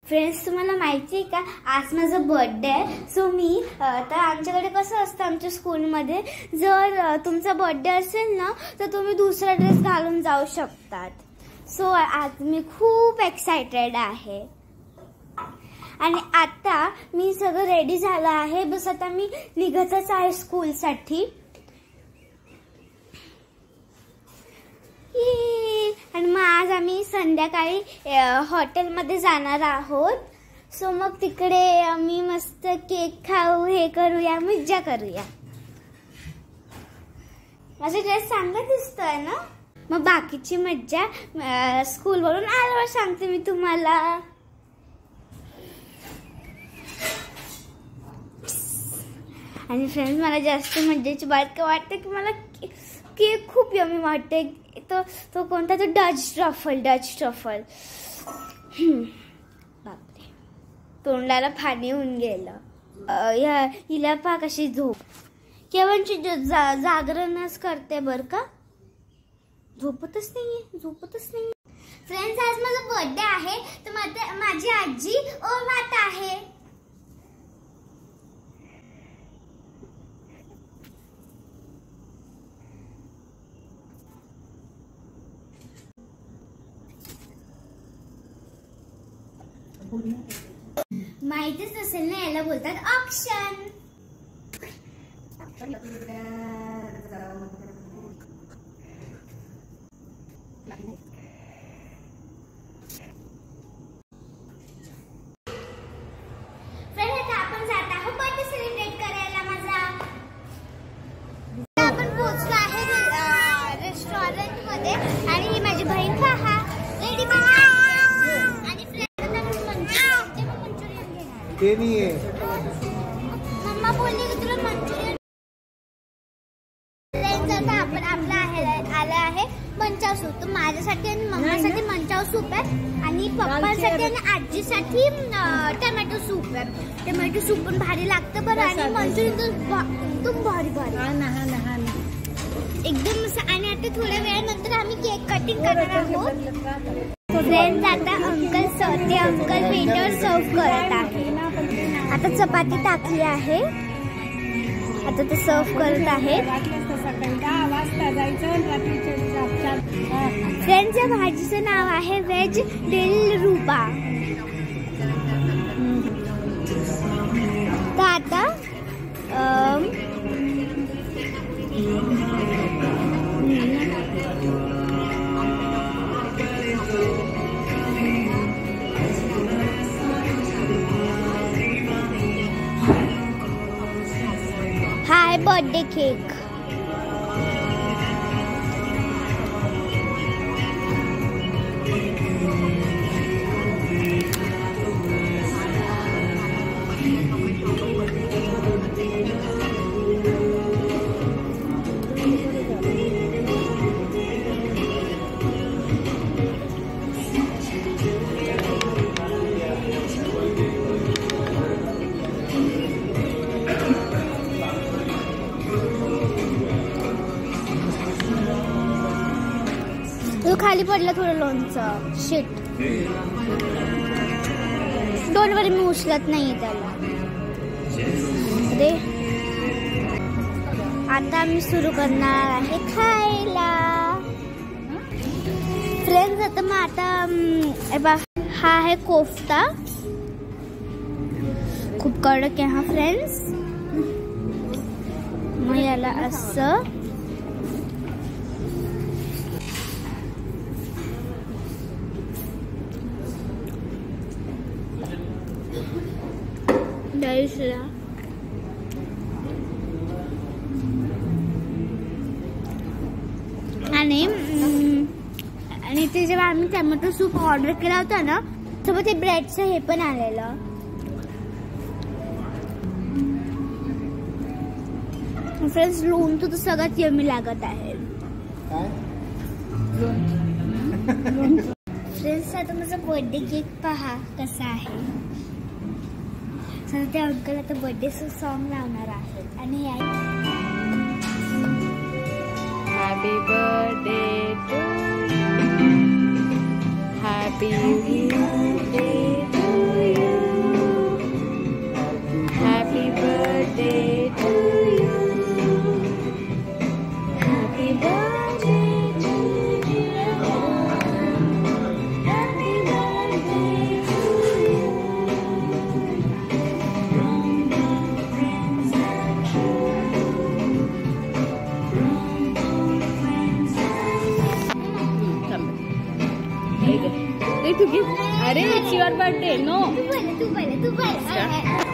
Friends, तुम्हाला माहिती आहे का आज माझा बर्थडे आहे. सो मी तर आमच्याकडे कसं असतं आमच्या स्कूलमध्ये, जर तुमचा बर्थडे असेल ना तर तुम्ही दुसरा ड्रेस घालून जाऊ शकतात. सो आज मी खूप एक्साइटेड आहे आणि आता मी सगळं रेडी झालं आहे. बस आता मी निघतच आहे स्कूलसाठी. आणि मग आज आम्ही संध्याकाळी हॉटेलमध्ये जाणार आहोत. सो मग तिकडे आम्ही मस्त केक खाऊ, हे करूया, मज्जा करूया. माझा ड्रेस चांगला दिसतोय ना. मग बाकीची मज्जा स्कूलवरून आल्यावर सांगते मी तुम्हाला. आणि फ्रेंड्स, मला जास्त मज्जाची बात काय वाटते की मला केक खूप यमी वाटते. तो कोणता, तो डच ट्रफल. बापरे, तोंडाला पाणी येऊन गेलं. हिला पहा कशी झोप. केव्हाची जागरणच करते बर का, झोपतच नाहीये. फ्रेंड्स, आज माझा बर्थडे आहे तर माझी आजी ओवाळत आहे. माहितीच असेल ना, याला बोलतात ऑक्शन. आता आपण जात आहोत बर्थडे सेलिब्रेट करायला. माझा आपण पोहोचलो आहे रेस्टॉरंट मध्ये आणि ही माझी बहीण पहा, रेडी पहा. ते नाही आहे. मम्मा बोलली की तुला मंचुरियन. आता आपण आला आहे मंचाव सूप. तर माझ्यासाठी आणि मम्मासाठी मंचाव सूप आहे आणि पप्पासाठी आणि आजीसाठी टोमॅटो सूप आहे. टोमॅटो सूप पण भारी लागतं बरं. आणि मंचुरियन तर एकदम भारी एकदम. आणि आता थोड्या वेळानंतर आम्ही केक कटिंग करणार आहोत. फ्रेंड्स, आता अंकल वेटर सर्व करत आहे. आता चपाती टाकली आहे, आता ते सर्व करत आहेत. फ्रेंड्स, या भाजीचं नाव आहे व्हेज दिल रुबा. तर आता हाय बर्थडे केक. खाली पडलं थोडं लोणचं. शिट, डोंट वरी, मी उचलत नाहीये त्याला. आता मी सुरू करणार आहे खायला. फ्रेंड्स, आता मग आता हा आहे कोफ्ता. खूप कडक आहे हा फ्रेंड्स. मग याला असं डाळीला आणि ते जेव्हा आम्ही टोमॅटो सूप ऑर्डर केला होता ना, तेव्हा ते ब्रेडचं हे पण आलेलं. फ्रेंड्स, लोणचं तर सगळ्यात यमी लागत आहे. फ्रेंड्स, आता माझा बर्थडे केक पहा कसा आहे. ते अंकल आता बर्थडे सॉन्ग लावणार आहेत आणि happy birthday to you, happy birthday to तू गिफ्ट. अरे इट्स युअर बर्थडे. नो तू पहिले